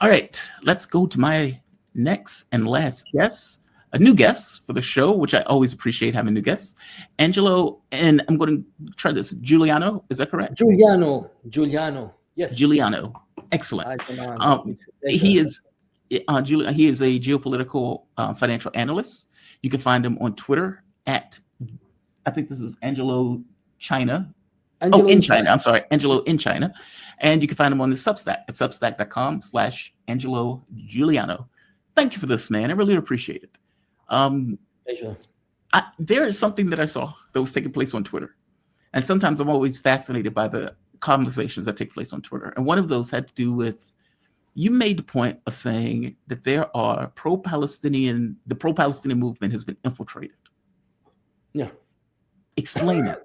All right, let's go to my next and last guest, a new guest for the show, which I always appreciate having new guests. Angelo, and I'm going to try this. Giuliano, is that correct? Giuliano. Yes. Giuliano, excellent. Hi, Jamal. Um, It's a pleasure. he is he is a geopolitical financial analyst. You can find him on Twitter at, I think this is Angelo China. Oh, Angelo in in China. China. I'm sorry, Angelo in China. And you can find him on the Substack at substack.com/Angelo Giuliano. Thank you for this, man. I really appreciate it. Um, Pleasure. there is something that I saw that was taking place on Twitter. And sometimes I'm always fascinated by the conversations that take place on Twitter. And one of those had to do with, you made the point of saying that the pro-Palestinian movement has been infiltrated. Yeah. Explain it.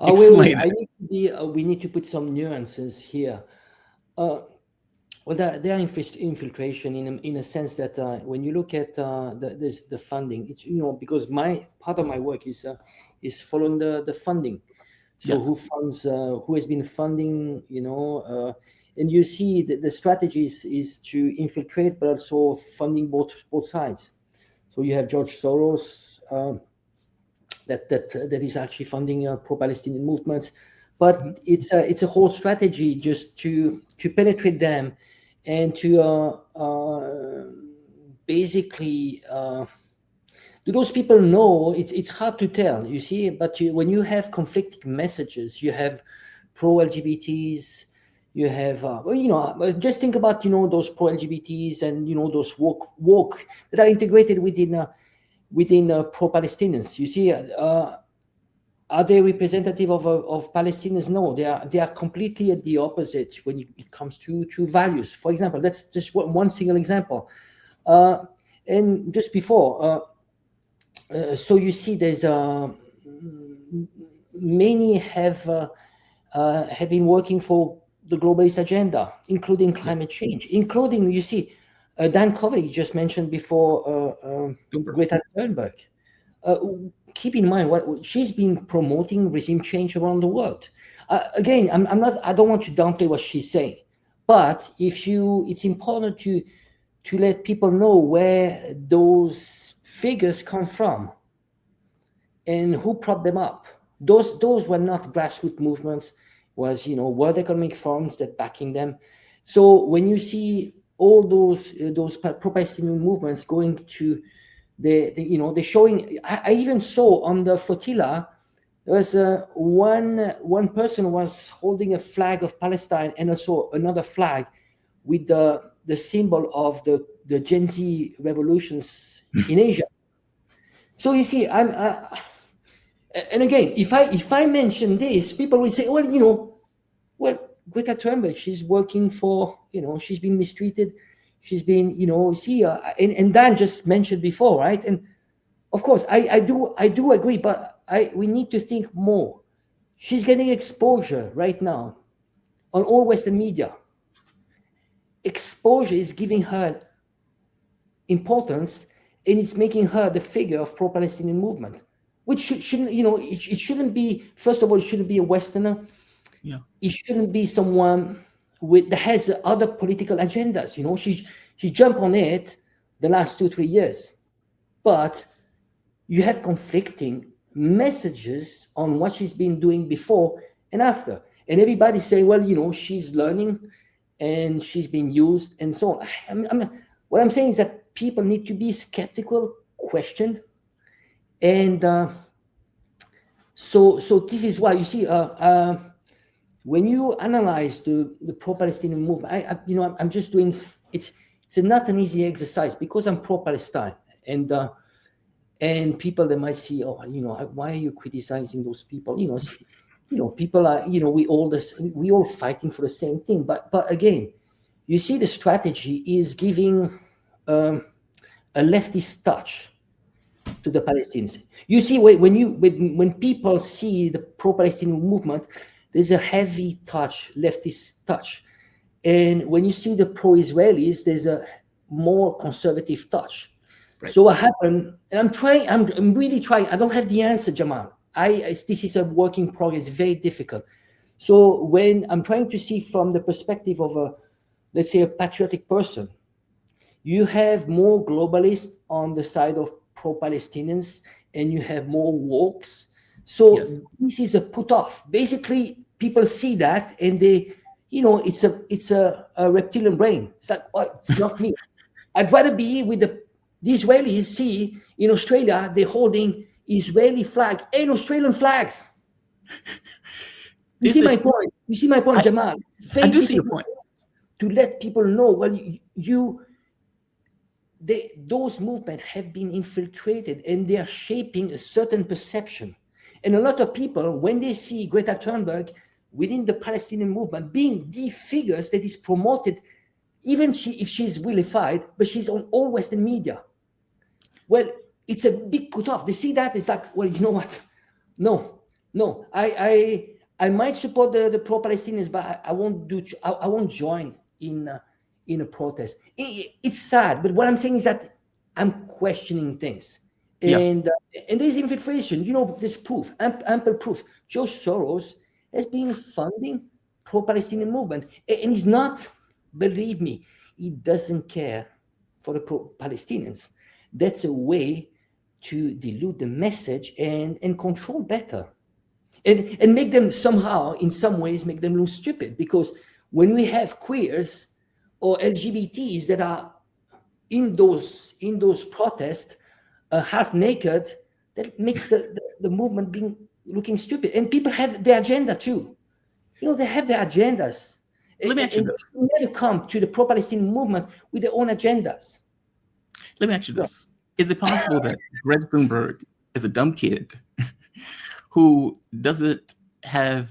Wait. Explain I it. need to be. We need to put some nuances here. Uh, well, there are infiltration in a sense that when you look at the funding, it's because my part of my work is following the funding. So Yes. who has been funding, and you see the strategy is to infiltrate, but also funding both sides. So you have George Soros. That is actually funding pro-Palestinian movements, Mhm. but it's a whole strategy just to penetrate them and to basically do those people know it's hard to tell, you see, but when you have conflicting messages, you have pro-LGBTs, you have just think about those pro-LGBTs and those woke that are integrated within pro-Palestinians. You see, are they representative of Palestinians? No, they are completely at the opposite when it comes to values. For example, that's just one single example. And just before, so you see, there's many have been working for the globalist agenda, including Yes. climate change, including, you see, Dan Kovic just mentioned before, Bloomberg. Greta Thunberg. Uh, Keep in mind what she's been promoting regime change around the world. Again, I'm not. I don't want to downplay what she's saying, but it's important to let people know where those figures come from and who propped them up. Those were not grassroots movements. Was World Economic Forums that backing them. So when you see all those pro-Palestinian movements going to they're showing. I even saw on the flotilla there was one person was holding a flag of Palestine and also another flag with the symbol of the Gen Z revolutions in Asia. So you see, and again, if I mention this, people will say, well, Greta Thunberg, she's working for, she's been mistreated, she's been, see, and Dan just mentioned before, right? And of course, I do agree, but we need to think more. She's getting exposure right now on all Western media. Exposure is giving her importance, and it's making her the figure of pro-Palestinian movement, which shouldn't, it shouldn't be. First of all, it shouldn't be a Westerner. Yeah. It shouldn't be someone that has other political agendas. She jumped on it the last 2-3 years, but you have conflicting messages on what she's been doing before and after, and everybody say, well, she's learning and she's being used and so on. What I'm saying is that people need to be skeptical, question, and so this is why you see. When you analyze the pro-Palestinian movement, I'm just doing it's not an easy exercise because I'm pro-Palestine, and people that might see, why are you criticizing those people? People are, we all fighting for the same thing. But again, you see, the strategy is giving a leftist touch to the Palestinians. You see, when people see the pro-Palestinian movement, there's a heavy touch, leftist touch, and when you see the pro-Israelis, there's a more conservative touch. Right. So what happened? And I'm really trying. I don't have the answer, Jamal. This is a work in progress. Very difficult. So when I'm trying to see from the perspective of let's say, a patriotic person, You have more globalists on the side of pro-Palestinians, and you have more wokes. So Yes. this is a put off. Basically, people see that and they, it's a reptilian brain. It's like, oh, it's not me. I'd rather be with the Israelis. See, in Australia, they're holding Israeli flag and Australian flags. You see my point? You see my point, Jamal? It's I very do see your difficult point. to let people know. Well, those movements have been infiltrated and they are shaping a certain perception. And a lot of people, when they see Greta Thunberg within the Palestinian movement being the figures that is promoted, even if she's vilified, but she's on all Western media. Well, it's a big put off. They see that, it's like, well, you know what? No. I might support the pro-Palestinians, but I won't join in a protest. It's sad, but what I'm saying is that I'm questioning things, Yeah. and there's infiltration. There's proof, ample proof. George Soros has been funding pro-Palestinian movement, and he's not. Believe me, he doesn't care for the pro-Palestinians. That's a way to dilute the message and control better. And make them somehow, in some ways, make them look stupid. Because when we have queers or LGBTs that are in those protests, half naked, that makes the movement being looking stupid. And people have their agenda too. They have their agendas. Let me ask you this. They never come to the pro-Palestinian movement with their own agendas. Let me ask you this. Is it possible that Greta Thunberg is a dumb kid who doesn't have,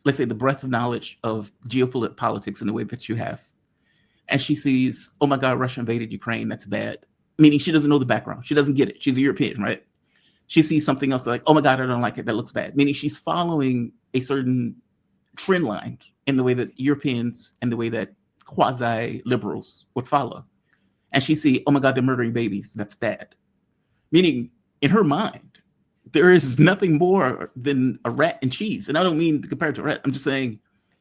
let's say, the breadth of knowledge of geopolitics in the way that you have? And she sees, oh my God, Russia invaded Ukraine, that's bad. Meaning she doesn't know the background. She doesn't get it. She's a European, right? She sees something else like, oh my God, I don't like it, that looks bad. Meaning she's following a certain trend line in the way that Europeans and the way that quasi-liberals would follow. And she see, oh my God, they're murdering babies, that's bad. Meaning, in her mind, there is nothing more than a rat and cheese. And I don't mean to compare it to a rat. I'm just saying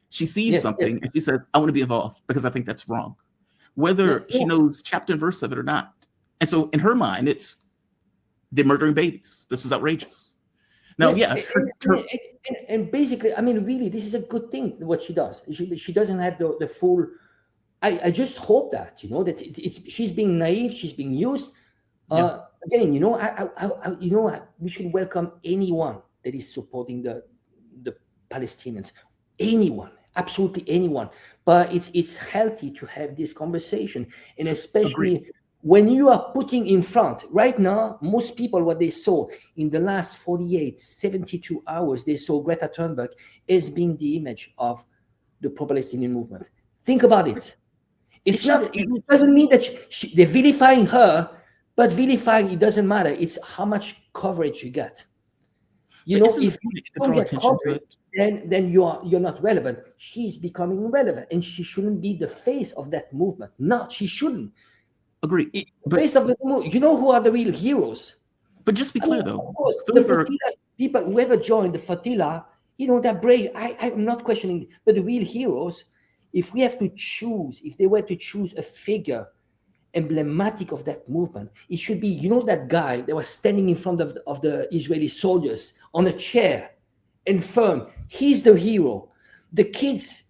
she sees something and she says, I want to be involved because I think that's wrong. Whether she knows chapter and verse of it or not. And so in her mind, it's they're murdering babies. This is outrageous. Now, and basically, I mean, really, this is a good thing, what she does. She doesn't have the full... I just hope that, that she's being naive, she's being used. Again, we should welcome anyone that is supporting the Palestinians. Anyone, absolutely anyone. But it's healthy to have this conversation, and especially when you are putting in front. Right now, most people, what they saw in the last 72 hours, they saw Greta Thunberg as being the image of the pro-Palestinian movement. Think about it. It doesn't mean that they're vilifying her, but vilifying, it doesn't matter. It's how much coverage you get. If you don't get coverage, then you're not relevant. She's becoming relevant, and she shouldn't be the face of that movement. No, she shouldn't. Agree. Face of the movement. Who are the real heroes? But just be clear, though. Of course, the Fatila people, whoever joined the Fatila, they're brave. I'm not questioning, but the real heroes, if they were to choose a figure emblematic of that movement, it should be, that guy that was standing in front of the Israeli soldiers on a chair and firm. He's the hero. The kids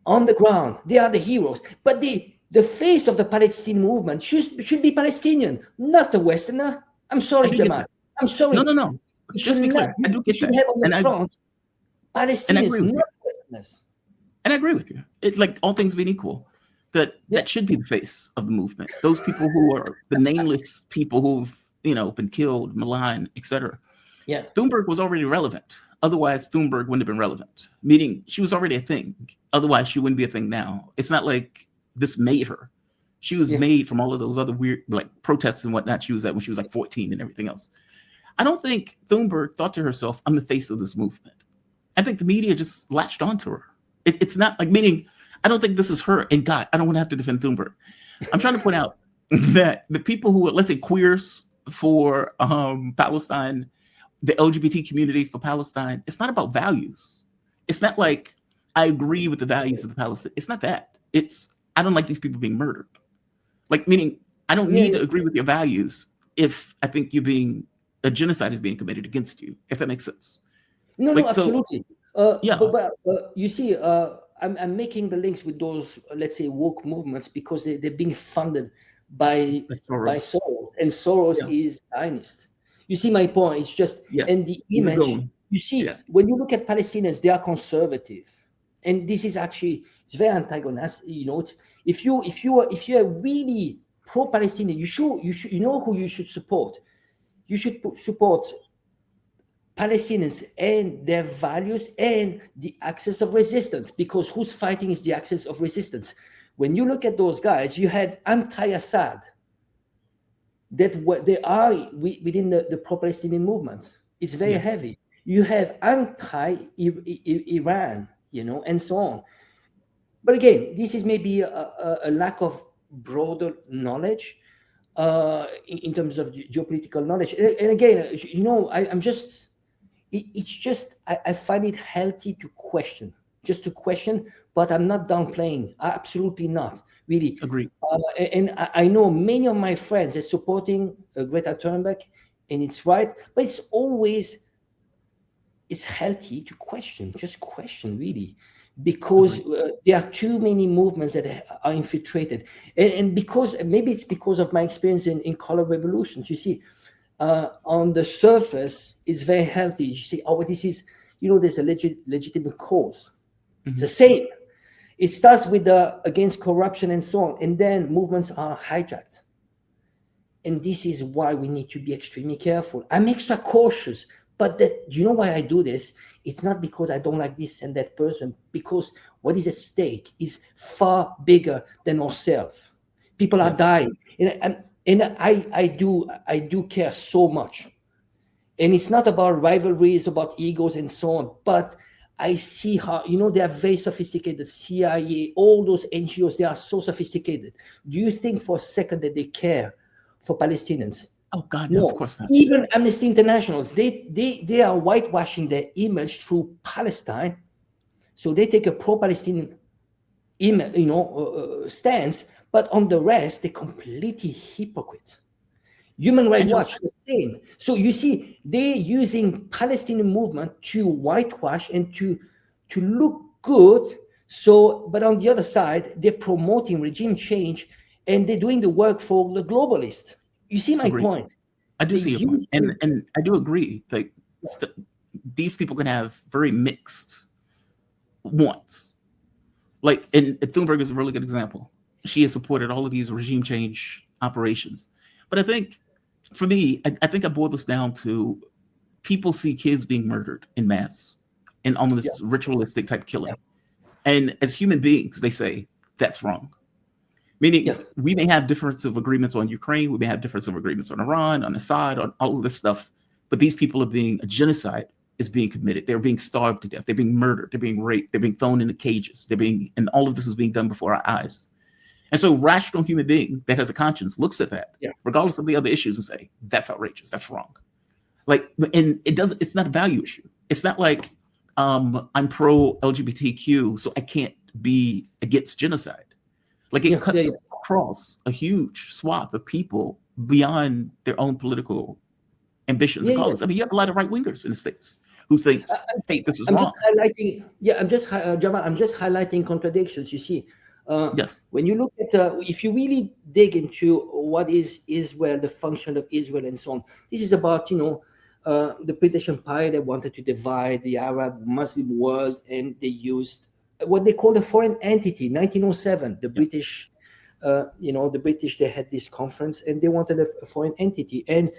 on the ground, they are the heroes. But the face of the Palestinian movement should be Palestinian, not a Westerner. I'm sorry, Jamal. I'm sorry. No. Just be clear. I do get that. Have on the front Palestinians, not Westerners. And I agree with you. Like all things being equal, that should be the face of the movement. Those people who are the nameless people who've been killed, maligned, etc. Yeah. Thunberg was already relevant. Otherwise, Thunberg wouldn't have been relevant. Meaning she was already a thing. Otherwise, she wouldn't be a thing now. It's not like this made her. She was made from all of those other weird protests and whatnot she was at when she was 14 and everything else. I don't think Thunberg thought to herself, I'm the face of this movement. I think the media just latched onto her. It's not meaning, I don't think this is her. And God, I don't want to have to defend Thunberg. I'm trying to point out that the people who are, let's say, queers for Palestine, the LGBT community for Palestine, it's not about values. It's not like I agree with the values of the Palestine. It's not that. It's I don't like these people being murdered. Like, meaning I don't Yeah, need to agree with your values if I think a genocide is being committed against you, if that makes sense. no, Like, so, absolutely. yeah, But you see, I'm making the links with those, let's say, woke movements because they're being funded by that's by Soros. Soros, and Soros Yeah, is Zionist. You see my point? It's just, yeah, and the he's a image. goon. You see, Yes, when you look at Palestinians, they are conservative, and this is actually it's very antagonistic. You know, if you are really pro-Palestinian, you know who you should support. You should support Palestinians and their values and the axis of resistance, because who's fighting is the axis of resistance. When you look at those guys, you had anti-Assad they are within the pro-Palestinian movement. It's very yes, heavy. You have anti-Iran, and so on. But again, this is maybe a lack of broader knowledge in terms of geopolitical knowledge. And again, I'm just it's just I find it healthy to question, just to question, but I'm not downplaying. Absolutely not, really. agreed. And I know many of my friends are supporting Greta Thunberg, and it's right, but it's healthy to question, just question, really, because Agreed. there are too many movements that are infiltrated, and because maybe it's because of my experience in color revolutions. You see, on the surface is very healthy. You say, oh, this is, there's a legitimate cause. It's the Mhm. same. It starts with the against corruption and so on, and then movements are hijacked. And this is why we need to be extremely careful. I'm extra cautious, but you know why I do this? It's not because I don't like this and that person, because what is at stake is far bigger than ourselves. People are Yes, dying, and I do care so much. And it's not about rivalries, about egos and so on, but I see how, they are very sophisticated. CIA, all those NGOs, they are so sophisticated. Do you think for a second that they care for Palestinians? oh God, no, of No. course not. Even Amnesty Internationals, they are whitewashing their image through Palestine. So they take a pro-Palestinian stance, but on the rest, they're completely hypocrites. Human Rights Angelo, Watch, the same. So you see, they're using Palestinian movement to whitewash and to look good. So, but on the other side, they're promoting regime change, and they're doing the work for the globalists. You see my agreed. point? I do They see your point, use and I do agree. Like, these people can have very mixed wants. Like, and Thunberg is a really good example. She has supported all of these regime change operations, but I think, for me, I think I boil this down to people see kids being murdered in mass and on yeah, this ritualistic type yeah, killing, and as human beings, they say that's wrong. yeah, Meaning, we may have difference of agreements on Ukraine, we may have difference of agreements on Iran, on Assad, on all of this stuff, but these people are being a genocide is being committed. They're being starved to death. They're being murdered. They're being raped. They're being thrown into cages. And all of this is being done before our eyes. And so, rational human being that has a conscience looks at that, yeah, regardless of the other issues, and say that's outrageous. That's wrong. Like, and it doesn't. It's not a value issue. It's not like I'm pro LGBTQ, so I can't be against genocide. Like, it yeah, yeah, cuts yeah. across a huge swath of people beyond their own political ambitions and Yeah, yeah. causes. I mean, you have a lot of right wingers in the states who think, "Hey, this is I'm just wrong." highlighting. Yeah, Jamal. I'm just highlighting contradictions. You see, Yes, when you look at, if you really dig into what is Israel, the function of Israel, and so on, this is about the British Empire that wanted to divide the Arab Muslim world, and they used what they called a foreign entity. 1907, the yes, British, the British, they had this conference and they wanted a foreign entity, and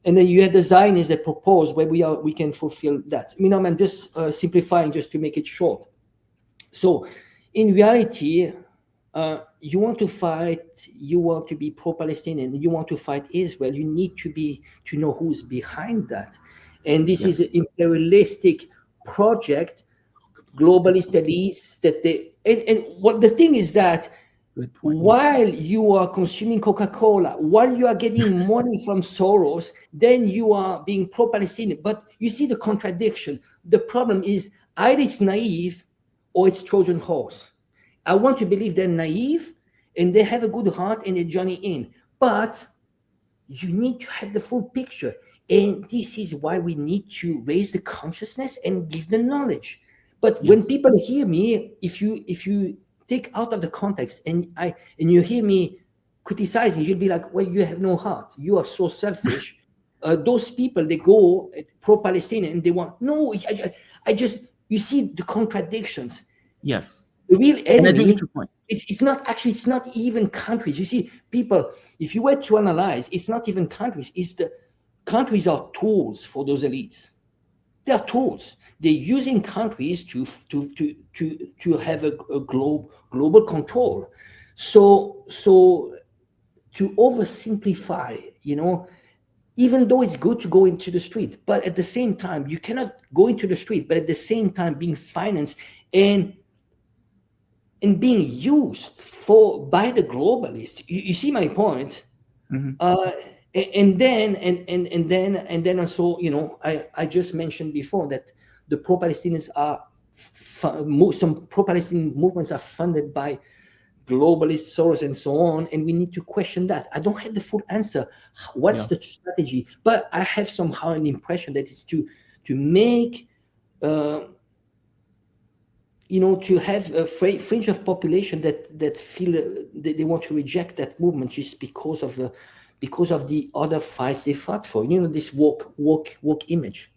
then you had the Zionists that proposed where we can fulfill that. I'm just simplifying just to make it short. So in reality, you want to fight, you want to be pro-Palestinian, you want to fight Israel, you need to know who's behind that. And this is yes. an imperialistic project, globalist elites that they and what the thing is that Good point. while you are consuming Coca-Cola, while you are getting money from Soros, then you are being pro-Palestinian. But you see the contradiction. The problem is either it's naive or it's Trojan horse. I want to believe they're naive, and they have a good heart and they journey in. But you need to have the full picture. And this is why we need to raise the consciousness and give the knowledge. But when people hear me, if you take out of the context and you hear me criticizing, you'll be like, well, you have no heart. You are so selfish. Those people, they go pro-Palestinian and they want, no, I just, you see the contradictions. Yes. The real enemy, and I do get your point. It's not even countries. You see, people, if you were to analyze, it's not even countries. It's the countries are tools for those elites. They are tools. They're using countries to have a global control. So to oversimplify, even though it's good to go into the street, but at the same time, you cannot go into the street, but at the same time being financed and being used by the globalists. You see my point? Mm-hmm. And then also, I just mentioned before that the pro-Palestinians are some pro-Palestinian movements are funded by globalists, Soros, and so on, and we need to question that. I don't have the full answer. What's the strategy? But I have somehow an impression that it's to make to have a fringe of population that feel that they want to reject that movement just because of the other fights they fought for. This woke image.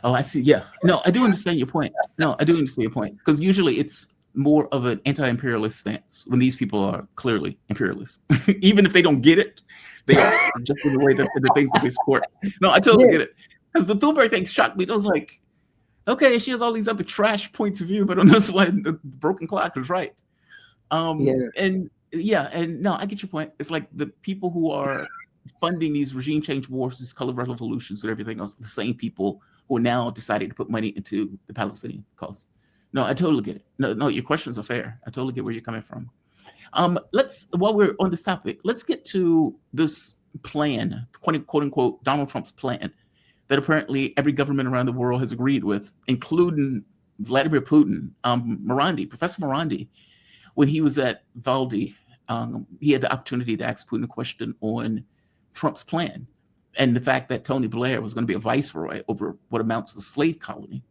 Oh, I see. Yeah. No, I do understand your point. Because usually it's more of an anti-imperialist stance when these people are clearly imperialists. Even if they don't get it, they are, just in the way that the things that they support. No, I totally get it. Because the Thunberg thing shocked me. I was like, okay, she has all these other trash points of view, but on this one, the broken clock is right. And no, I get your point. It's like the people who are funding these regime change wars, these color revolutions, and everything else, the same people who are now deciding to put money into the Palestinian cause. No, I totally get it. No, your questions are fair. I totally get where you're coming from. While we're on this topic, let's get to this plan, quote unquote, Donald Trump's plan, that apparently every government around the world has agreed with, including Vladimir Putin. Professor Morandi, when he was at Valdi, he had the opportunity to ask Putin a question on Trump's plan and the fact that Tony Blair was going to be a viceroy over what amounts to a slave colony.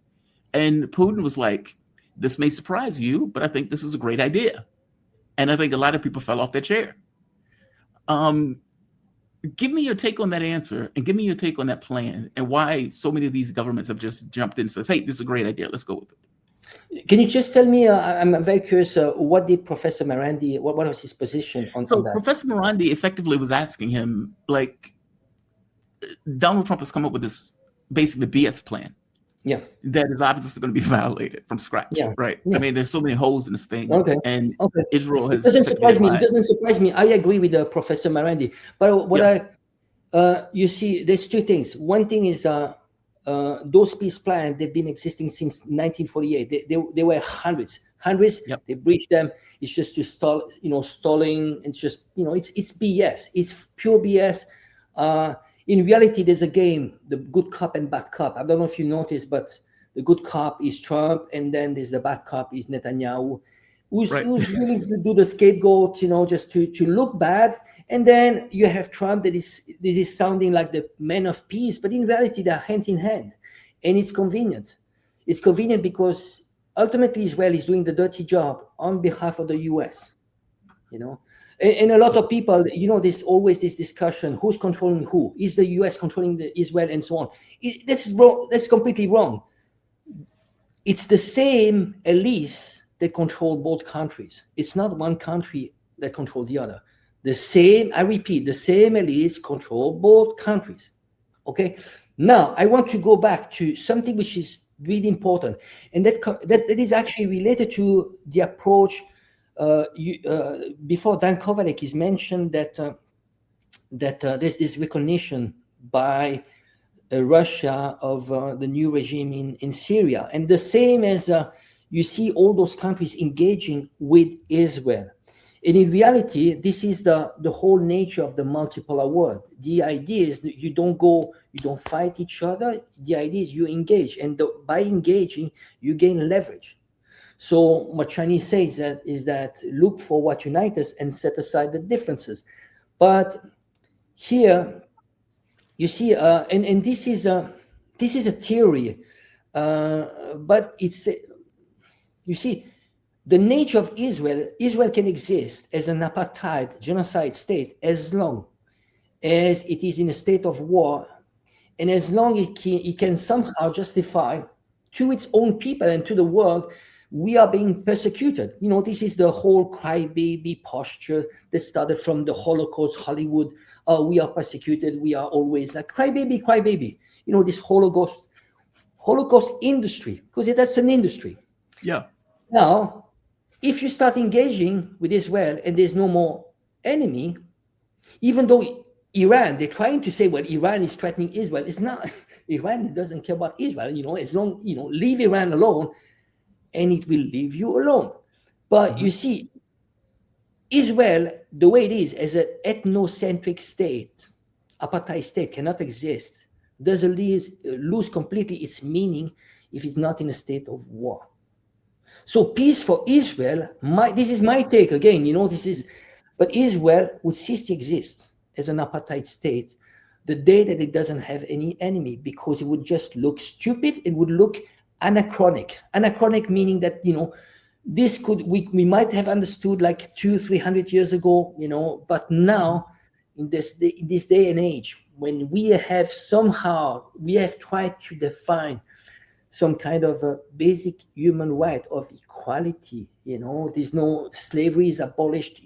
And Putin was like, this may surprise you, but I think this is a great idea. And I think a lot of people fell off their chair. Give me your take on that answer and give me your take on that plan and why so many of these governments have just jumped in and says, hey, this is a great idea. Let's go with it. Can you just tell me, I'm very curious, what did Professor Morandi, what was his position on that? Professor Morandi effectively was asking him, like, Donald Trump has come up with this basically BS plan. Yeah. That is obviously going to be violated from scratch, right? Yeah. I mean, there's so many holes in this thing. And Israel has... It doesn't surprise me. I agree with Professor Morandi. But you see, there's two things. One thing is those peace plans, they've been existing since 1948. They were hundreds. Yep. They breached them. It's just to stalling. It's just, it's BS. It's pure BS. In reality, there's a game, the good cop and bad cop. I don't know if you noticed, but the good cop is Trump, and then there's the bad cop is Netanyahu, who's willing to do the scapegoat, just to look bad. And then you have Trump that is sounding like the man of peace, but in reality, they're hand in hand. And it's convenient. It's convenient because ultimately Israel is doing the dirty job on behalf of the US, And a lot of people, there's always this discussion, who's controlling who? Is the US controlling the Israel and so on? That's wrong. That's completely wrong. It's the same elites that control both countries. It's not one country that controls the other. I repeat, the same elites control both countries. Okay? Now, I want to go back to something which is really important. And that is actually related to the approach. Before Dan Kovalek is mentioned that there's this recognition by Russia of the new regime in Syria, and the same as you see all those countries engaging with Israel. And in reality, this is the whole nature of the multipolar world. The idea is that you don't fight each other. The idea is you engage, and by engaging, you gain leverage. So what Chinese says is that look for what unites us and set aside the differences. But here, you see, and this is a theory, but it's you see, the nature of Israel can exist as an apartheid genocide state as long as it is in a state of war, and as long as it can somehow justify to its own people and to the world, we are being persecuted. This is the whole crybaby posture that started from the Holocaust, Hollywood. We are persecuted. We are always like crybaby, crybaby. This Holocaust industry, because that's an industry. Yeah. Now, if you start engaging with Israel and there's no more enemy, even though Iran, they're trying to say, well, Iran is threatening Israel. It's not. Iran doesn't care about Israel. As long, leave Iran alone, and it will leave you alone. But you see, Israel, the way it is, as an ethnocentric state, apartheid state, cannot exist. Doesn't lose completely its meaning if it's not in a state of war. So peace for Israel, this is my take again, but Israel would cease to exist as an apartheid state the day that it doesn't have any enemy, because it would just look stupid. It would look anachronic. Anachronic meaning that, this we might have understood like 200-300 years ago, but now in this day and age, when we have tried to define some kind of a basic human right of equality, there's no slavery is abolished.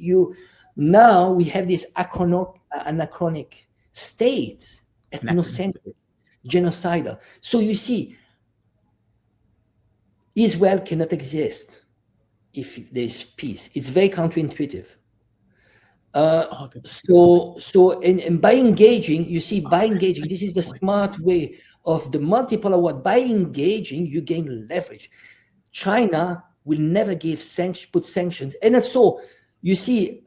Now we have this anachronic state, ethnocentric, genocidal. So you see, Israel cannot exist if there's peace. It's very counterintuitive. And by engaging, this is the smart way of the multipolar world. By engaging, you gain leverage. China will never put sanctions. And so, you see,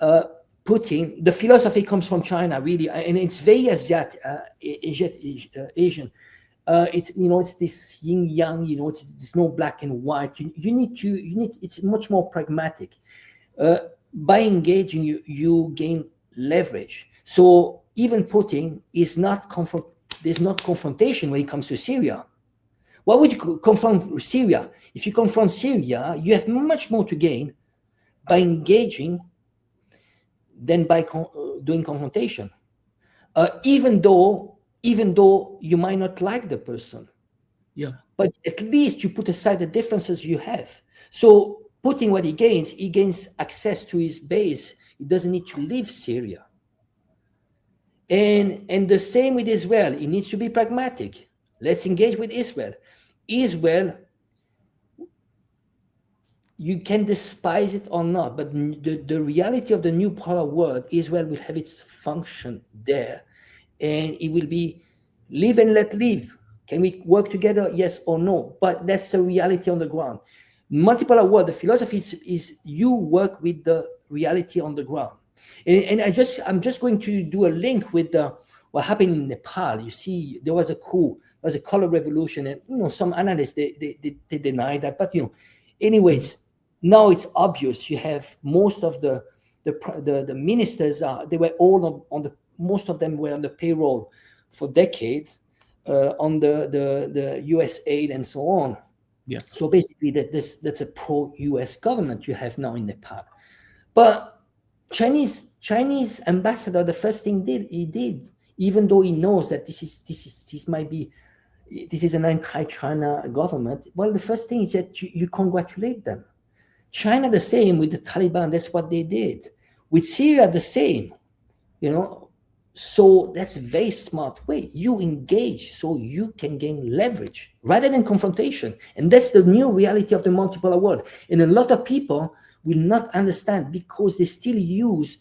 Putin, the philosophy comes from China, really, and it's very Asian. It's this yin yang. It's no black and white. It's much more pragmatic. By engaging, you gain leverage. So even Putin is not there's not confrontation when it comes to Syria. Why would you confront Syria? If you confront Syria, you have much more to gain by engaging than by doing confrontation. Even though you might not like the person. Yeah. But at least you put aside the differences you have. So Putin, what he gains access to his base. He doesn't need to leave Syria. And the same with Israel. He needs to be pragmatic. Let's engage with Israel. Israel, you can despise it or not, but the reality of the new polar world, Israel will have its function there. And it will be live and let live. Can we work together? Yes or no? But that's the reality on the ground. Multipolar world, the philosophy is you work with the reality on the ground. And I'm just going to do a link with what happened in Nepal. You see, there was a coup, there was a color revolution, and some analysts they deny that. But anyways, now it's obvious. You have most of the ministers they were all most of them were on the payroll for decades on the US aid and so on. Yes. So basically, that's a pro-US government you have now in Nepal. But Chinese ambassador, the first thing he did, even though he knows that this is an anti-China government. Well, the first thing is that you congratulate them. China the same with the Taliban. That's what they did with Syria. The same, So that's a very smart way. You engage so you can gain leverage rather than confrontation. And that's the new reality of the multipolar world. And a lot of people will not understand because they still use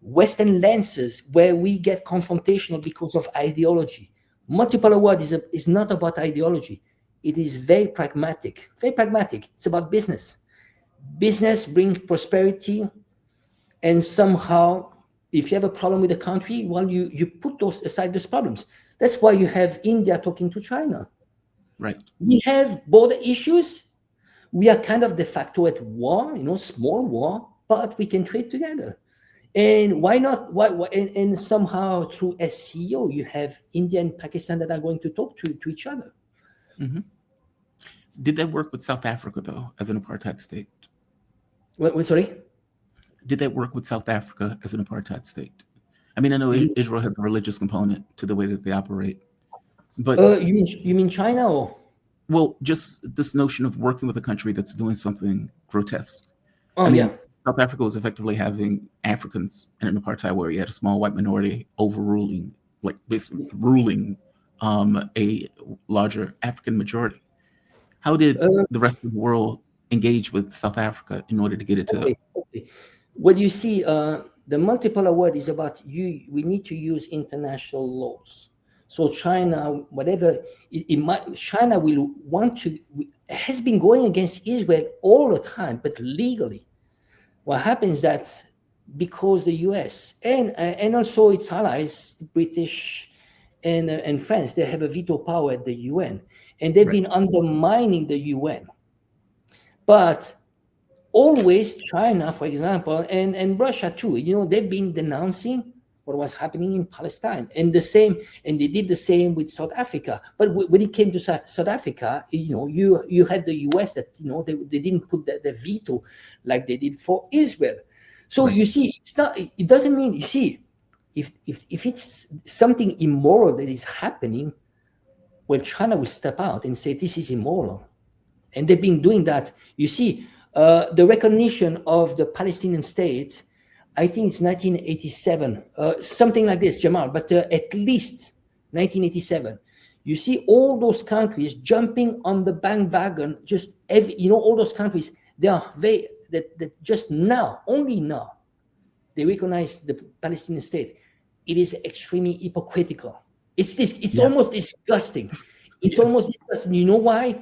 Western lenses where we get confrontational because of ideology. Multipolar world is not about ideology. It is very pragmatic. Very pragmatic. It's about business. Business brings prosperity, and somehow if you have a problem with a country, well, you put those problems. That's why you have India talking to China. Right. We have border issues. we are kind of de facto at war, small war, but we can trade together. And why not? And somehow through SCO, you have India and Pakistan that are going to talk to each other. Mm-hmm. Did that work with South Africa, though, as an apartheid state? Sorry? Did that work with South Africa as an apartheid state? I mean, I know Israel has a religious component to the way that they operate, but you mean China, or? Well, just this notion of working with a country that's doing something grotesque. Oh, I mean, yeah. South Africa was effectively having Africans in an apartheid where you had a small white minority overruling, like basically ruling a larger African majority. How did the rest of the world engage with South Africa in order to get it to? Okay. What you see, the multiple award is about we need to use international laws. So China, whatever, China will want to, has been going against Israel all the time, but legally. What happens that because the US and also its allies, the British and France, they have a veto power at the UN, and they've been undermining the UN. But always China, for example, and Russia too, they've been denouncing what was happening in Palestine, and they did the same with South Africa. But when it came to South Africa, you had the US that they didn't put the veto like they did for Israel. So you see, it doesn't mean, you see, if it's something immoral that is happening, well, China will step out and say this is immoral, and they've been doing that. You see, the recognition of the Palestinian state, I think it's 1987, something like this, Jamal, but at least 1987. You see all those countries jumping on the bandwagon, just all those countries, that just now, only now, they recognize the Palestinian state. It is extremely hypocritical. It's almost disgusting. It's almost disgusting. You know why?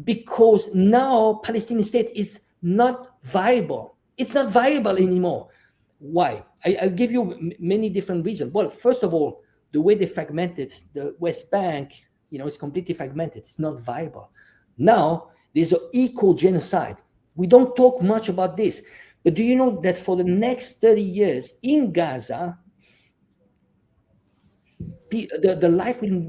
Because now Palestinian state is not viable. It's not viable anymore. Why? I'll give you many different reasons. Well, first of all, the way they fragmented the West Bank, it's completely fragmented. It's not viable. Now, there's an equal genocide. We don't talk much about this, but do you know that for the next 30 years in Gaza, the life will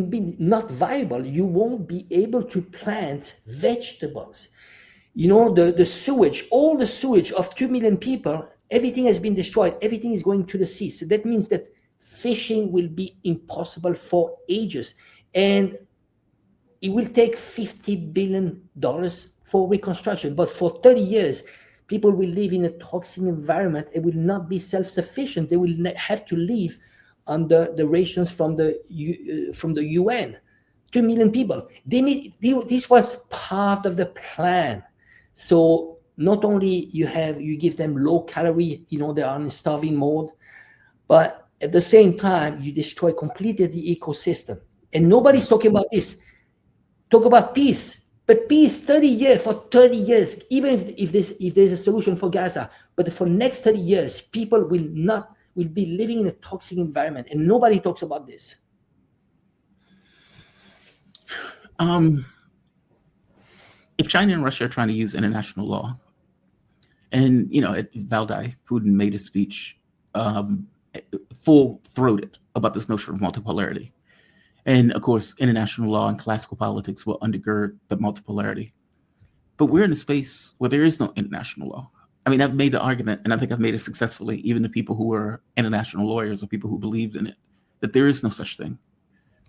be not viable. You won't be able to plant vegetables. The sewage, all the sewage of 2 million people, everything has been destroyed. Everything is going to the sea. So that means that fishing will be impossible for ages. And it will take $50 billion for reconstruction. But for 30 years, people will live in a toxic environment and will not be self-sufficient. They will have to live under the rations from the UN. 2 million people. This was part of the plan. So not only you give them low calorie, they are in starving mode, but at the same time you destroy completely the ecosystem. And nobody's talking about this. Talk about peace, but peace 30 years, for 30 years, even if there's a solution for Gaza, but for next 30 years, people will be living in a toxic environment, and nobody talks about this. If China and Russia are trying to use international law, and at Valdai, Putin made a speech full-throated about this notion of multipolarity, and of course, international law and classical politics will undergird the multipolarity. But we're in a space where there is no international law. I mean, I've made the argument, and I think I've made it successfully, even to people who are international lawyers or people who believed in it, that there is no such thing.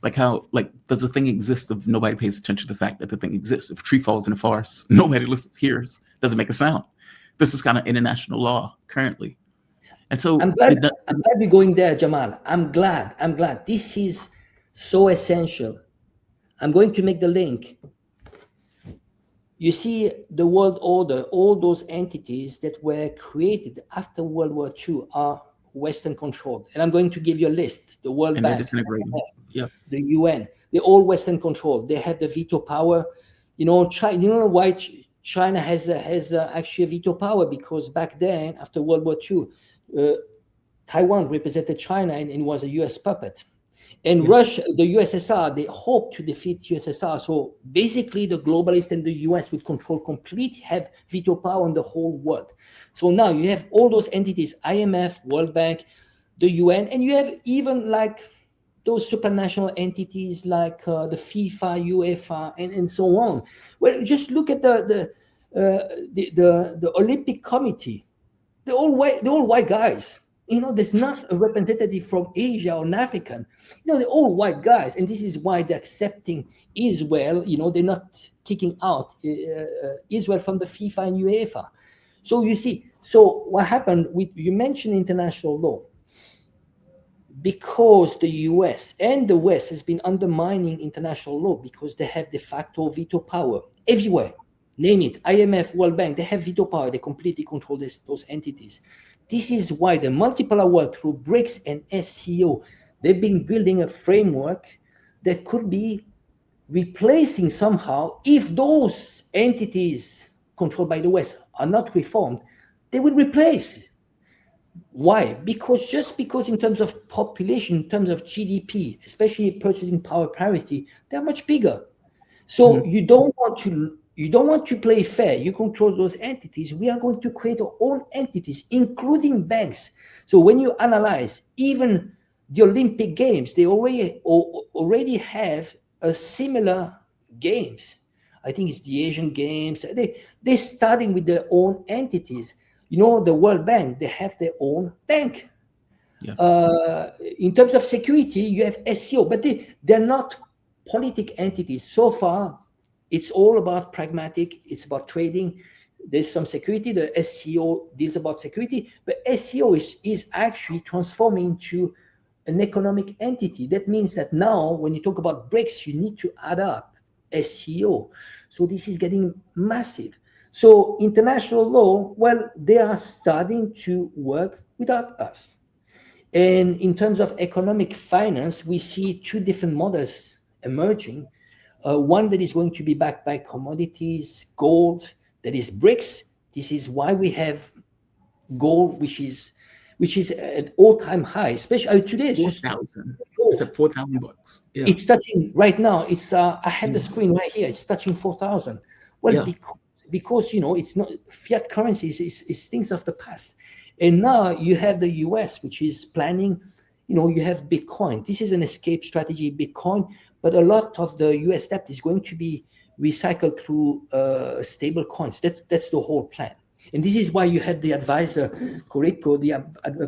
Does a thing exist if nobody pays attention to the fact that the thing exists? If a tree falls in a forest, nobody hears, doesn't make a sound. This is kind of international law currently. And so I'm glad we're going there, Jamal. I'm glad. This is so essential. I'm going to make the link. You see, the world order, all those entities that were created after World War II are Western controlled. And I'm going to give you a list. The World Bank, the UN, they're all Western controlled. They have the veto power. China, you know why China has actually a veto power? Because back then, after World War II, Taiwan represented China and was a US puppet. And Russia, the USSR, they hope to defeat USSR. So basically, the globalists and the US would control have veto power on the whole world. So now you have all those entities, IMF, World Bank, the UN, and you have even like those supranational entities like the FIFA, UEFA, and so on. Well, just look at the Olympic Committee. They're all white guys. There's not a representative from Asia or an African. They're all white guys, and this is why they're accepting Israel. They're not kicking out Israel from the FIFA and UEFA. So you see, what happened? You mentioned international law. Because the US and the West has been undermining international law because they have de facto veto power everywhere. Name it, IMF, World Bank, they have veto power. They completely control those entities. This is why the multipolar world through BRICS and SCO, they've been building a framework that could be replacing somehow, if those entities controlled by the West are not reformed, they will replace. Why? Because in terms of population, in terms of GDP, especially purchasing power parity, they're much bigger. So you don't want to play fair. You control those entities. We are going to create our own entities, including banks. So when you analyze even the Olympic Games, they already have a similar games. I think it's the Asian Games. They're starting with their own entities. The World Bank, they have their own bank. Yes. In terms of security, you have SCO, but they're not politic entities. So far, it's all about pragmatic. It's about trading. There's some security. The SCO deals about security, but SCO is actually transforming into an economic entity. That means that now, when you talk about BRICS, you need to add up SCO. So this is getting massive. So international law, well, they are starting to work without us. And in terms of economic finance, we see two different models emerging. One that is going to be backed by commodities, gold, that is BRICS. This is why we have gold, which is at all-time high, especially today. It's 4,000. It's at $4,000. Yeah. It's touching right now. It's I have the screen right here. It's touching 4,000. Well, because it's not fiat currencies is things of the past, and now you have the US, which is planning. You have Bitcoin. This is an escape strategy, Bitcoin, but a lot of the US debt is going to be recycled through stable coins. That's the whole plan. And this is why you had the advisor, Koriko,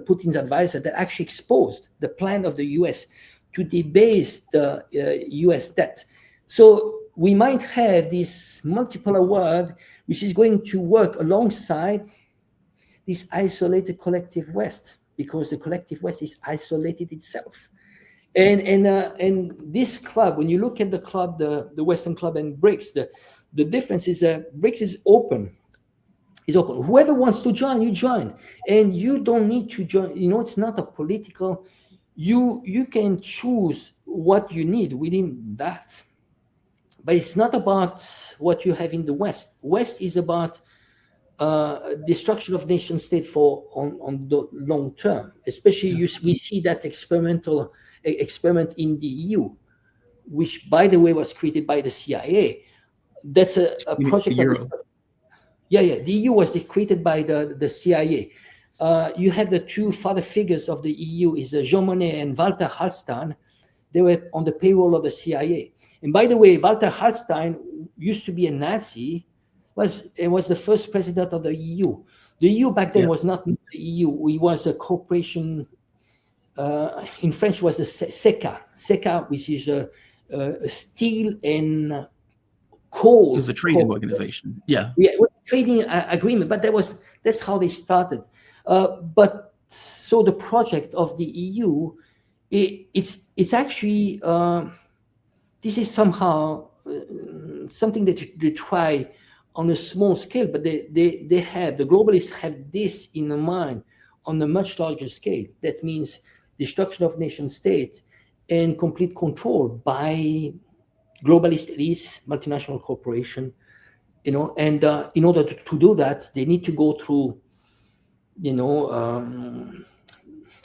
Putin's advisor, that actually exposed the plan of the US to debase the US debt. So we might have this multipolar world, which is going to work alongside this isolated collective West, because the collective West is isolated itself. And this club, when you look at the club, the Western club and BRICS, the difference is that BRICS is open. Is open. Whoever wants to join, you join, and you don't need to join. It's not a political. You can choose what you need within that, but it's not about what you have in the West. West is about destruction of nation state on the long term. Especially we see that experiment in the EU, which, by the way, was created by the CIA. That's a project. The EU was created by the CIA. You have the two father figures of the EU is Jean Monnet and Walter Hallstein. They were on the payroll of the CIA. And by the way, Walter Hallstein used to be a Nazi. Was the first president of the EU. The EU back then was not the EU. It was a corporation. In French, was the SECA, which is a steel and coal. It was a trading organization. Yeah, it was a trading agreement, but that's how they started. But so the project of the EU, it's actually this is somehow something that they try on a small scale, but they have, the globalists have this in mind on a much larger scale. That means destruction of nation states and complete control by globalist elites, multinational corporation, and in order to do that, they need to go through,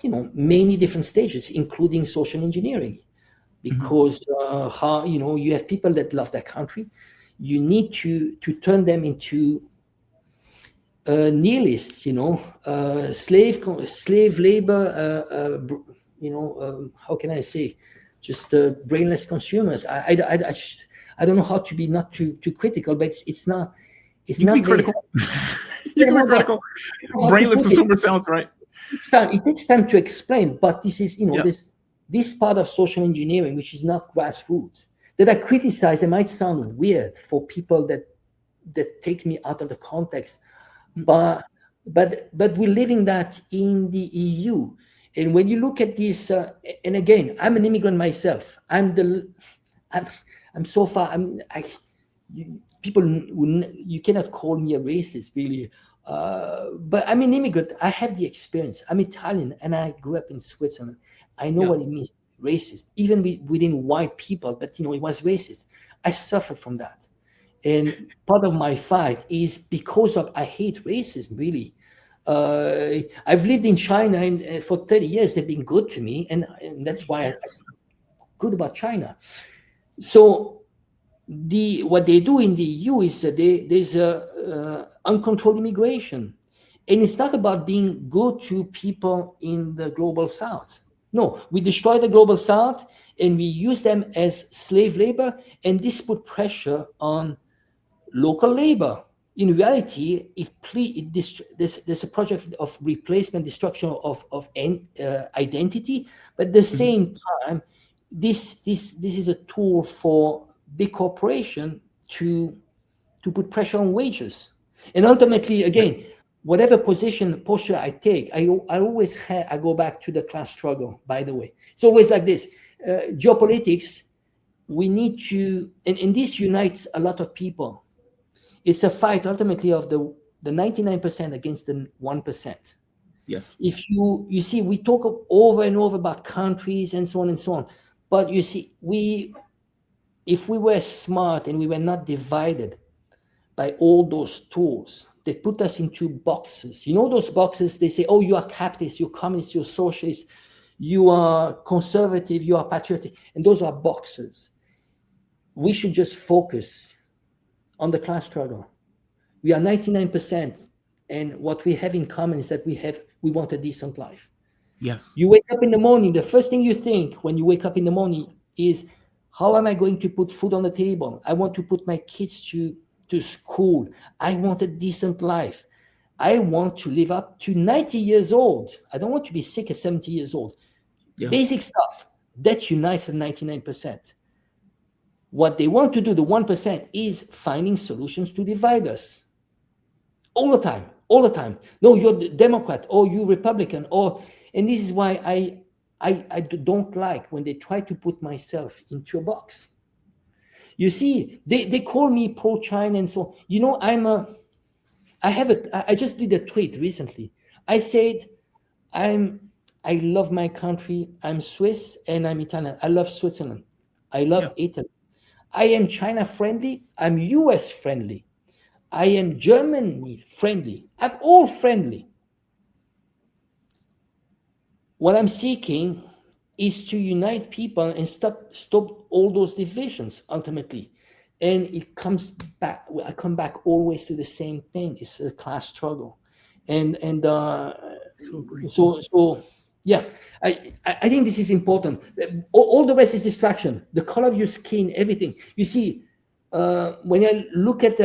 many different stages, including social engineering, because how you have people that love their country. You need to turn them into nihilists, slave labor, how can I say, just brainless consumers. I don't know how to be not too critical, but it's not. It's You can not be very critical. You can be critical. Brainless consumer sounds right. It takes time to explain, but this is, Yeah. this part of social engineering, which is not grassroots, that I criticize. It might sound weird for people that take me out of the context, but we're living that in the EU. And when you look at this, and again, I'm an immigrant myself. I'm so far. You cannot call me a racist, really. But I'm an immigrant. I have the experience. I'm Italian, and I grew up in Switzerland. I know what it means, racist, even within white people. But it was racist. I suffered from that, and part of my fight is because of I hate racism. Really, I've lived in China and for 30 years. They've been good to me, and that's why I'm good about China. So what they do in the EU is there's uncontrolled immigration, and it's not about being good to people in the global south. No, we destroy the global south and we use them as slave labor, and this put pressure on local labor. In reality, there's a project of replacement, destruction of identity, but at the same time, this is a tool for big corporation to put pressure on wages. And ultimately, again, whatever posture I take, I always I go back to the class struggle, by the way. It's always like this. Geopolitics, we need to, and this unites a lot of people. It's a fight ultimately of the 99% against the 1%. Yes. If you see, we talk over and over about countries and so on and so on, but you see, if we were smart and we were not divided by all those tools, they put us into boxes. Those boxes, they say, oh, you are capitalist, you're communist, you're socialist, you are conservative, you are patriotic. And those are boxes. We should just focus on the class struggle. We are 99%. And what we have in common is that we want a decent life. Yes. You wake up in the morning, the first thing you think when you wake up in the morning is, how am I going to put food on the table? I want to put my kids to school. I want a decent life. I want to live up to 90 years old. I don't want to be sick at 70 years old. Yeah. Basic stuff that unites the 99%. What they want to do, the 1%, is finding solutions to divide us. All the time. No, you're Democrat or you Republican, and this is why I don't like when they try to put myself into a box. You see, they call me pro-China and so on. I just did a tweet recently. I said, I love my country. I'm Swiss and I'm Italian. I love Switzerland. I love Italy. I am China friendly. I'm US friendly. I am Germany friendly. I'm all friendly. What I'm seeking is to unite people and stop all those divisions ultimately. And it comes back. I come back always to the same thing. It's a class struggle, and so yeah. I think this is important. All the rest is distraction. The color of your skin, everything. You see, when I look at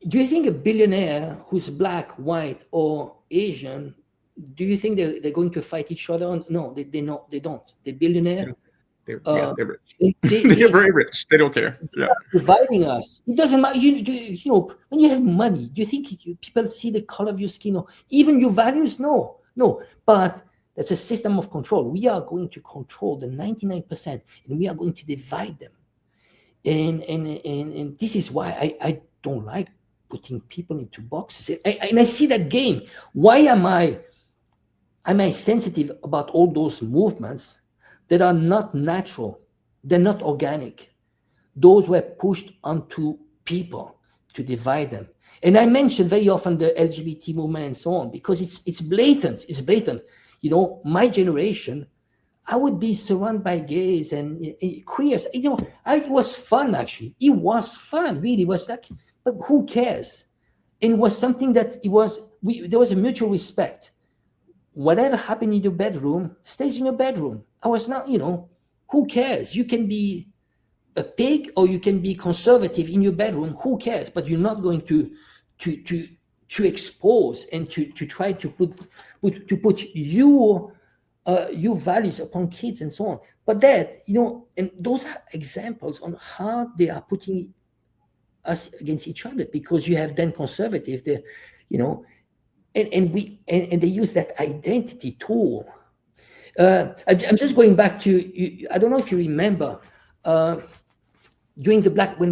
do you think a billionaire who's black, white, or Asian, do you think they're going to fight each other? No, they don't. The billionaire. They're rich. They're very rich. They don't care. Yeah. Dividing us. It doesn't matter. When you have money, do you think people see the color of your skin or even your values? No. But that's a system of control. We are going to control the 99%, and we are going to divide them. And this is why I don't like putting people into boxes. And I see that game. Why am I sensitive about all those movements that are not natural? They're not organic. Those were pushed onto people. to divide them. And I mentioned very often the LGBT movement and so on, because it's blatant. It's blatant. You know, my generation, I would be surrounded by gays and queers. You know, it was fun, actually. It was fun, really. It was like, but who cares? And it was something that there was a mutual respect. Whatever happened in your bedroom stays in your bedroom. I was not, you know, who cares? You can be a pig or you can be conservative in your bedroom. Who cares? But you're not going to expose and to try to put your values upon kids and so on. But that, you know, and those are examples on how they are putting us against each other, because you have then conservative, the, you know, and they use that identity tool. I'm just going back to, I don't know if you remember, when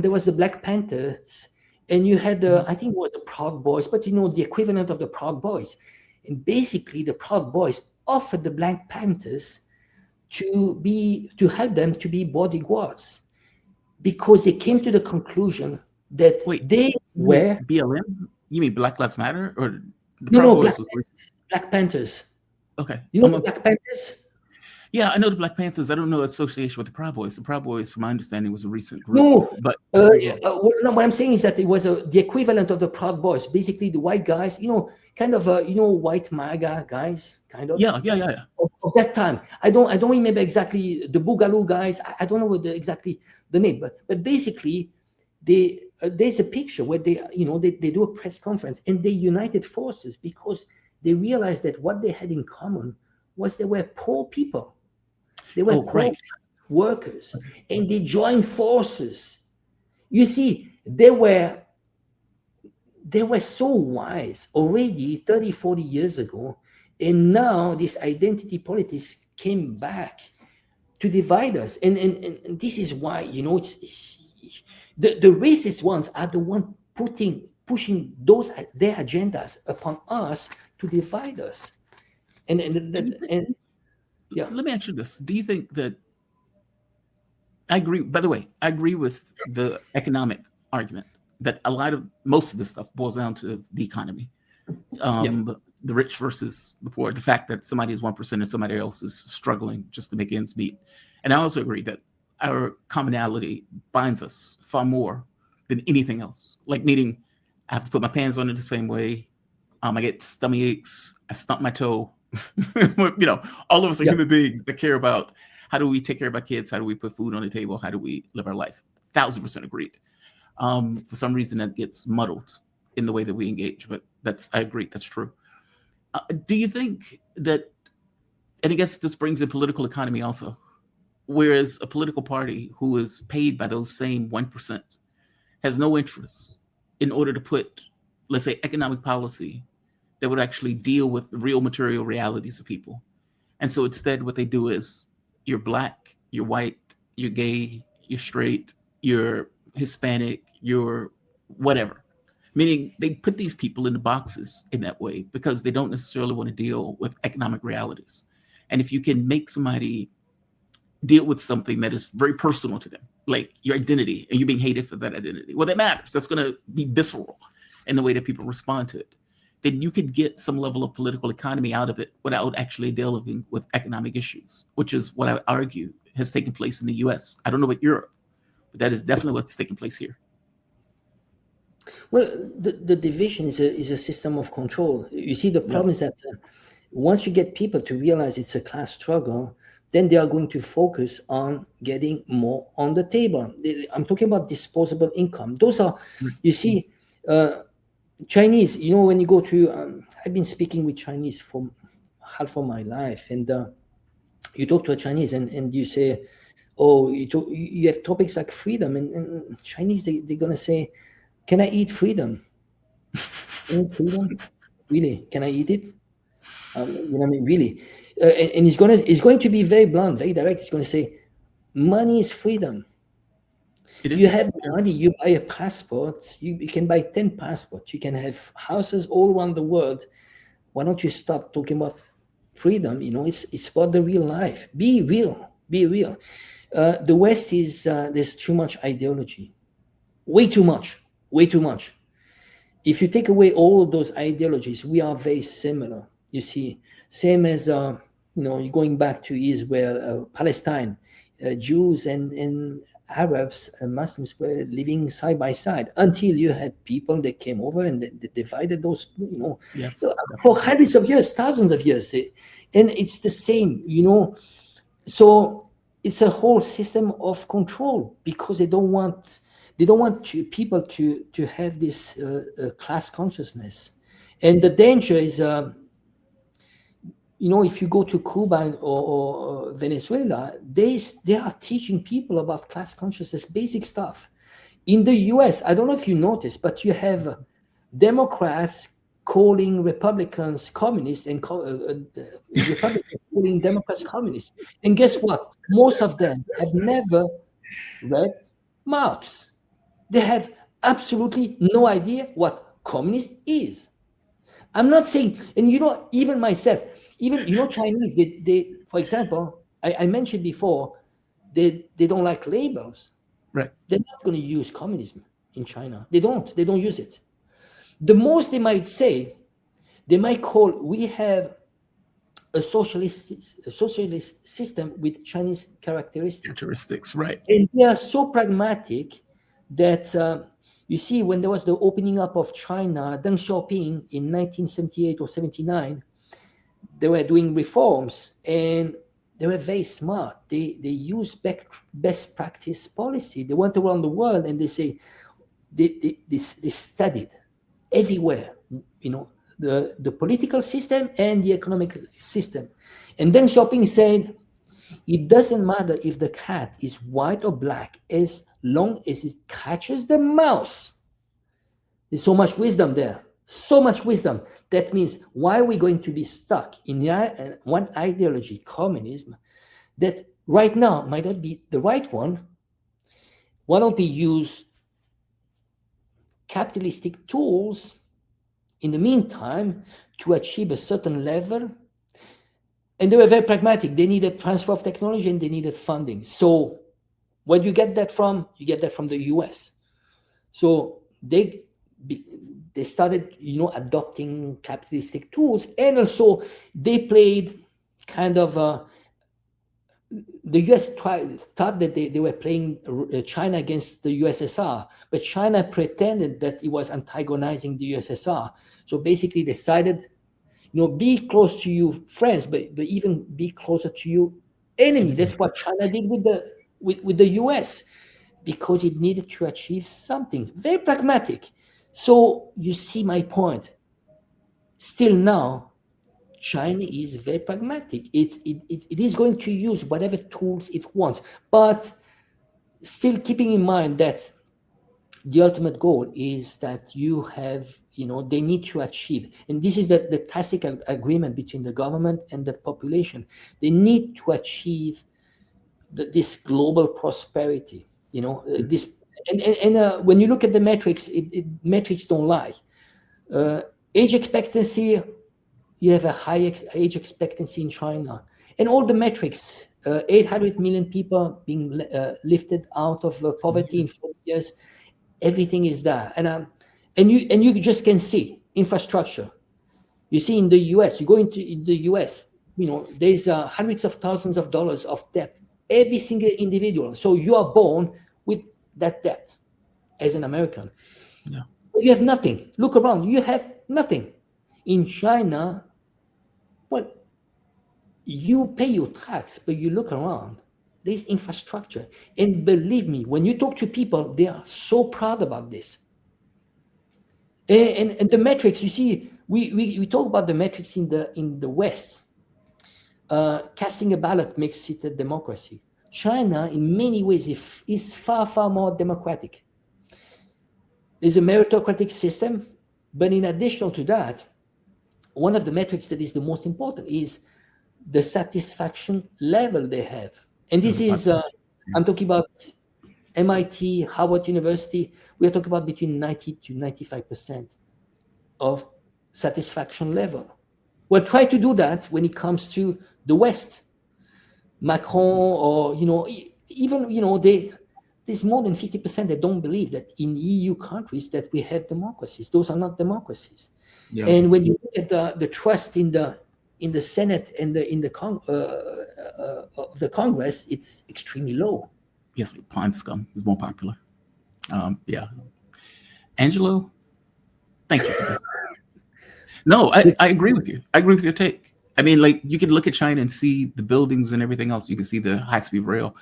there was the Black Panthers, and you had I think it was the Proud Boys, but you know, the equivalent of the Proud Boys, and basically the Proud Boys offered the Black Panthers to help them to be bodyguards, because they came to the conclusion that they were BLM. You mean Black Lives Matter, or the no, Proud Boys? Black Panthers. Okay, you know the Black Panthers. Yeah, I know the Black Panthers. I don't know association with the Proud Boys. The Proud Boys, from my understanding, was a recent group. No, but no, what I'm saying is that it was the equivalent of the Proud Boys. Basically, the white guys, you know, kind of, you know, white MAGA guys, kind of. Yeah. Of that time, I don't remember exactly the Boogaloo guys. I don't know exactly the name, but basically, there's a picture where they do a press conference and they united forces because they realized that what they had in common was they were poor people. They were poor workers, and they joined forces. You see, they were so wise already 30, 40 years ago, and now this identity politics came back to divide us. And this is why, you know, it's the racist ones are the one pushing their agendas upon us to divide us. Yeah. Let me ask you this. Do you think that, I agree, by the way, I agree with the economic argument that most of this stuff boils down to the economy. The rich versus the poor, the fact that somebody is 1% and somebody else is struggling just to make ends meet. And I also agree that our commonality binds us far more than anything else. Like, meaning, I have to put my pants on it the same way. I get stomach aches. I stump my toe. You know, all of us are human beings that care about how do we take care of our kids, how do we put food on the table, how do we live our life. 1,000% agreed. For some reason, that gets muddled in the way that we engage, but I agree, that's true. Do you think that, and I guess this brings in political economy also, whereas a political party who is paid by those same 1% has no interest in order to put, let's say, economic policy that would actually deal with the real material realities of people. And so instead, what they do is, you're Black, you're white, you're gay, you're straight, you're Hispanic, you're whatever. Meaning, they put these people into boxes in that way because they don't necessarily want to deal with economic realities. And if you can make somebody deal with something that is very personal to them, like your identity, and you're being hated for that identity, well, that matters. That's going to be visceral in the way that people respond to it. Then you could get some level of political economy out of it without actually dealing with economic issues, which is what I argue has taken place in the US. I don't know about Europe, but that is definitely what's taking place here. Well, the division is a system of control. You see, the problem is that once you get people to realize it's a class struggle, then they are going to focus on getting more on the table. I'm talking about disposable income. Those are, you see, Chinese, you know, when you go to, I've been speaking with Chinese for half of my life, and you talk to a Chinese and you say, oh, you have topics like freedom, and Chinese, they're going to say, can I eat freedom? Freedom? Really? Can I eat it? You know what I mean? Really? And he's going to be very blunt, very direct. He's going to say, money is freedom. You have money, you buy a passport, you can buy 10 passports, you can have houses all around the world. Why don't you stop talking about freedom? You know, it's about the real life. Be real. The West is, there's too much ideology, way too much. way too much. If you take away all those ideologies, we are very similar. You see, same as going back to Israel, Palestine, Jews and Arabs and Muslims were living side by side until you had people that came over and they divided those, Yes, for hundreds of years, thousands of years. And it's the same, So it's a whole system of control because they don't want people to have this class consciousness. And the danger is, if you go to Cuba or Venezuela, they are teaching people about class consciousness, basic stuff. In the US, I don't know if you noticed, but you have Democrats calling Republicans communists and Republicans calling Democrats communists. And guess what? Most of them have never read Marx. They have absolutely no idea what communist is. I'm not saying, and even myself, Chinese, they for example, I mentioned before, they don't like labels. right. They're not going to use communism in China. They don't use it. The most they might say, they might call, we have a socialist system with Chinese characteristics. Right. And they are so pragmatic that you see, when there was the opening up of China, Deng Xiaoping in 1978 or 79, they were doing reforms and they were very smart. They use best practice policy. They went around the world and they say they studied everywhere, the political system and the economic system. And Deng Xiaoping said, it doesn't matter if the cat is white or black, as long as it catches the mouse. There's so much wisdom there. So much wisdom. That means, why are we going to be stuck in one ideology, communism, that right now might not be the right one? Why don't we use capitalistic tools in the meantime to achieve a certain level? And they were very pragmatic. They needed transfer of technology and they needed funding. So where do you get that from? You get that from the US. So they started, adopting capitalistic tools, and also they played kind of the US thought that they were playing China against the USSR, but China pretended that it was antagonizing the USSR. So basically decided, be close to your friends, but even be closer to your enemy. That's what China did with the US, because it needed to achieve something very pragmatic. So you see my point. Still now, China is very pragmatic. It is going to use whatever tools it wants, but still keeping in mind that the ultimate goal is that you have, they need to achieve, and this is the tacit agreement between the government and the population. They need to achieve this global prosperity, this, and when you look at the metrics, metrics don't lie. Age expectancy, you have a high age expectancy in China, and all the metrics, 800 million people being lifted out of poverty in 4 years. Everything is there, and you just can see infrastructure. You see in the US, you go into the US, there's hundreds of thousands of dollars of debt, every single individual. So you are born with that debt as an American. Yeah. But you have nothing. Look around, you have nothing. In China, well, you pay your tax, but you look around, there's infrastructure. And believe me, when you talk to people, they are so proud about this. And the metrics, you see, we talk about the metrics in the West. Casting a ballot makes it a democracy. China, in many ways, is far, far more democratic. There's a meritocratic system, but in addition to that, one of the metrics that is the most important is the satisfaction level they have. And this is, I'm talking about MIT, Harvard University. We are talking about between 90 to 95% of satisfaction level. Well, try to do that when it comes to the West. Macron, or, even, they there's more than 50% that don't believe that in EU countries that we have democracies. Those are not democracies. Yeah. And when you look at the trust in the Senate and the Congress, it's extremely low. Yes, pond scum is more popular. Yeah. Angelo, thank you for this. No, I agree with you. I agree with your take. I mean, like, you can look at China and see the buildings and everything else. You can see the high-speed rail.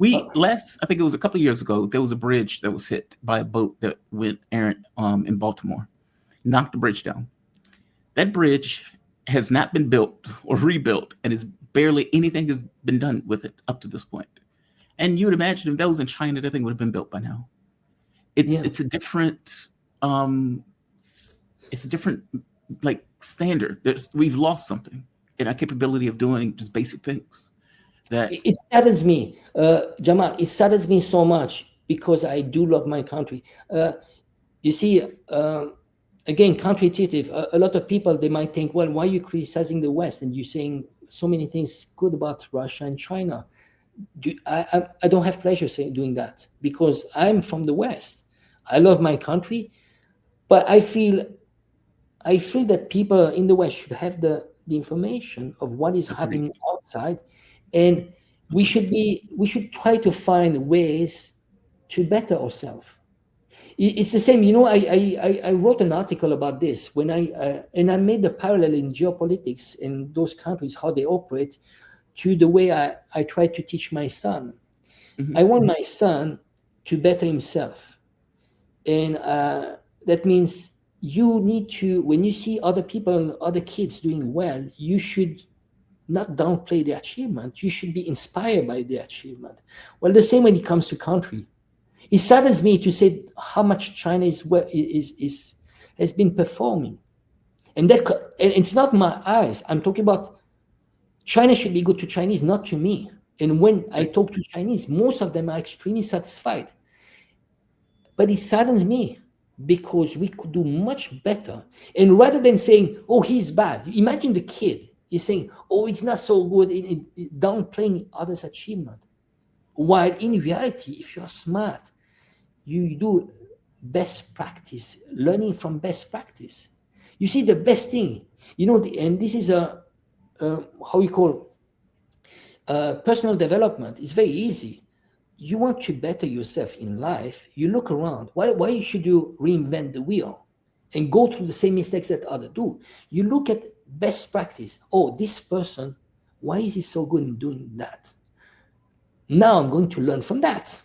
I think it was a couple of years ago, there was a bridge that was hit by a boat that went errant in Baltimore, knocked the bridge down. That bridge has not been built or rebuilt, and is barely anything has been done with it up to this point. And you would imagine if that was in China, that thing would have been built by now. It's a different like standard. We've lost something in our capability of doing just basic things. That it saddens me, Jamal. It saddens me so much because I do love my country. You see, again, counterintuitive. A lot of people, they might think, well, why are you criticizing the West and you're saying so many things good about Russia and China? I don't have pleasure doing that because I'm from the West. I love my country, but I feel that people in the West should have the information of what is happening outside, and we should try to find ways to better ourselves. It's the same, I wrote an article about this when and I made the parallel in geopolitics in those countries, how they operate, to the way I try to teach my son. I want my son to better himself. And that means you need to, when you see other people, other kids doing well, you should not downplay their achievement. You should be inspired by their achievement. Well, the same when it comes to country. It saddens me to say how much China has been performing. And it's not my eyes. I'm talking about China should be good to Chinese, not to me. And when I talk to Chinese, most of them are extremely satisfied. But it saddens me because we could do much better. And rather than saying, oh, he's bad, imagine the kid is saying, oh, it's not so good, in downplaying others' achievement. While in reality, if you're smart, you do best practice, learning from best practice. You see, the best thing, and this is how we call personal development. It's very easy. You want to better yourself in life, you look around. Why should you reinvent the wheel and go through the same mistakes that others do? You look at best practice. Oh, this person, why is he so good in doing that? Now I'm going to learn from that.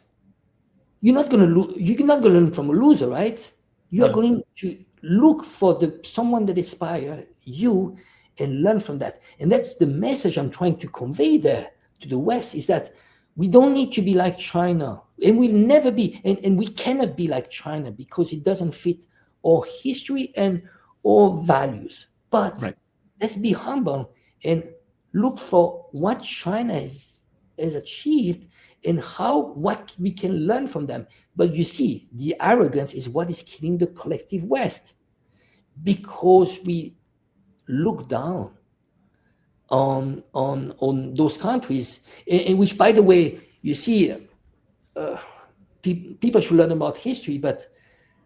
You're not going to learn from a loser, right? You are going to look for someone that inspires you and learn from that. And that's the message I'm trying to convey there to the West, is that we don't need to be like China, and we'll never be, and we cannot be like China because it doesn't fit our history and our values. But let's be humble and look for what China has achieved and what we can learn from them. But you see, the arrogance is what is killing the collective West, because we look down on those countries, in which, by the way, you see, people should learn about history. But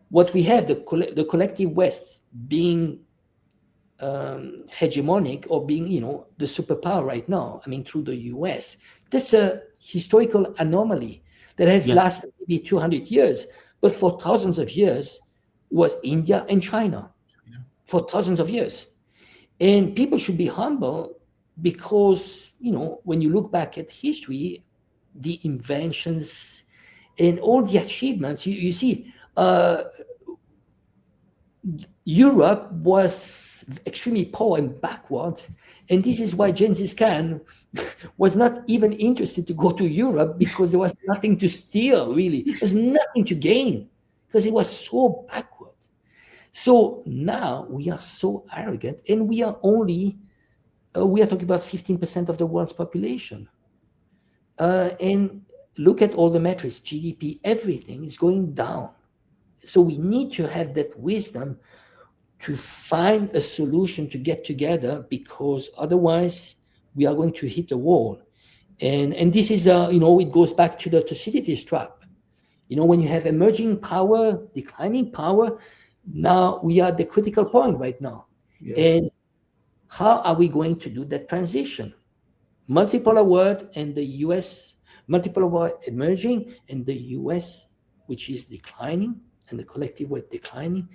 what we have, the collective West being hegemonic, or being, the superpower right now, I mean, through the US, that's a historical anomaly that has lasted maybe 200 years. But for thousands of years, it was India and China for thousands of years. And people should be humble because, when you look back at history, the inventions and all the achievements, you see, Europe was extremely poor and backwards. And this is why Genghis Khan was not even interested to go to Europe, because there was nothing to steal, really. There's nothing to gain because it was so backward. So now we are so arrogant, and we are talking about 15% of the world's population. And look at all the metrics, GDP, everything is going down. So we need to have that wisdom to find a solution to get together, because otherwise we are going to hit a wall. And this is, it goes back to the Thucydides trap. When you have emerging power, declining power, now we are at the critical point right now. Yeah. And how are we going to do that transition? Multipolar world and the US, multipolar world emerging, and the US, which is declining, and the collective world declining.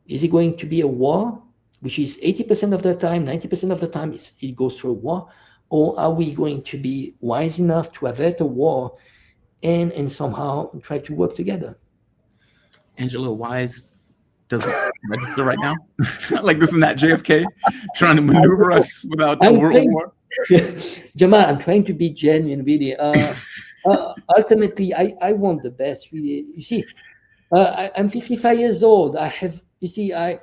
Is it going to be a war, which is 80% of the time, 90% of the time it goes through a war? Or are we going to be wise enough to avert a war and somehow try to work together? Angelo, wise doesn't register right now. Like, this is not JFK trying to maneuver us without a world war. Jamal, I'm trying to be genuine, really. Ultimately, I want the best, really. You see, I'm 55 years old. I have, you see, I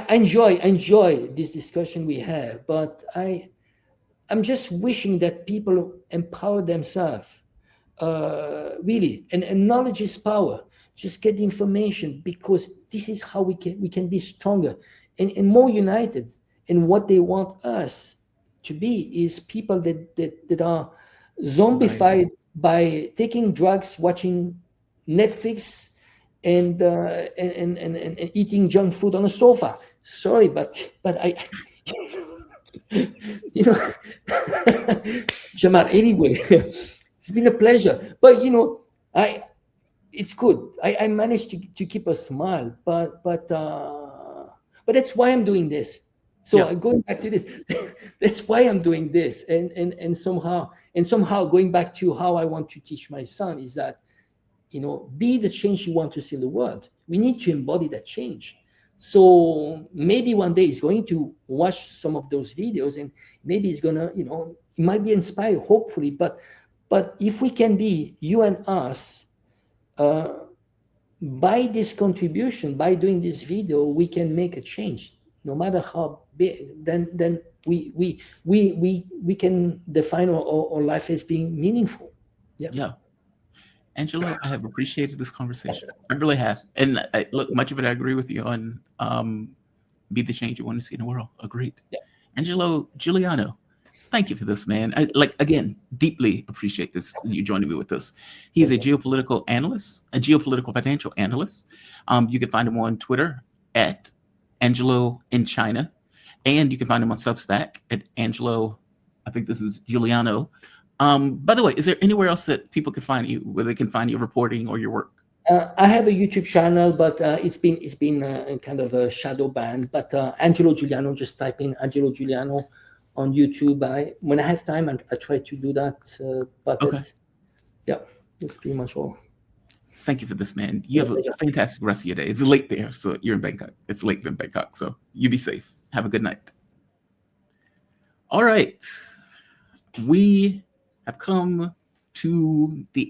enjoy this discussion we have, but I'm just wishing that people empower themselves, really, and knowledge is power. Just get the information, because this is how we can be stronger and more united. And what they want us to be is people that are zombified by taking drugs, watching Netflix, and eating junk food on a sofa. Sorry, but I, Jamal. Anyway, it's been a pleasure. But it's good. I managed to keep a smile, but that's why I'm doing this. So going back to this, that's why I'm doing this, and somehow going back to how I want to teach my son is that, be the change you want to see in the world. We need to embody that change. So maybe one day he's going to watch some of those videos, and maybe he's gonna, he might be inspired, hopefully. But if we can be, you and us, by this contribution, by doing this video, we can make a change, no matter how big. Then we can define our life as being meaningful. Yeah. Angelo, I have appreciated this conversation. I really have. And look, much of it I agree with you on. Be the change you want to see in the world. Agreed. Yeah. Angelo Giuliano, thank you for this, man. Again, deeply appreciate this, you joining me with this. He's a geopolitical analyst, a geopolitical financial analyst. You can find him on Twitter at Angelo in China. And you can find him on Substack at Angelo, I think this is Giuliano. By the way, is there anywhere else that people can find you, where they can find your reporting or your work? I have a YouTube channel, but it's been kind of a shadow ban. But Angelo Giuliano, just type in Angelo Giuliano on YouTube. When I have time, I try to do that. But okay. That's pretty much all. Thank you for this, man. You have a fantastic rest of your day. It's late there, so you're in Bangkok. It's late in Bangkok, so you be safe. Have a good night. All right. We have come to the end.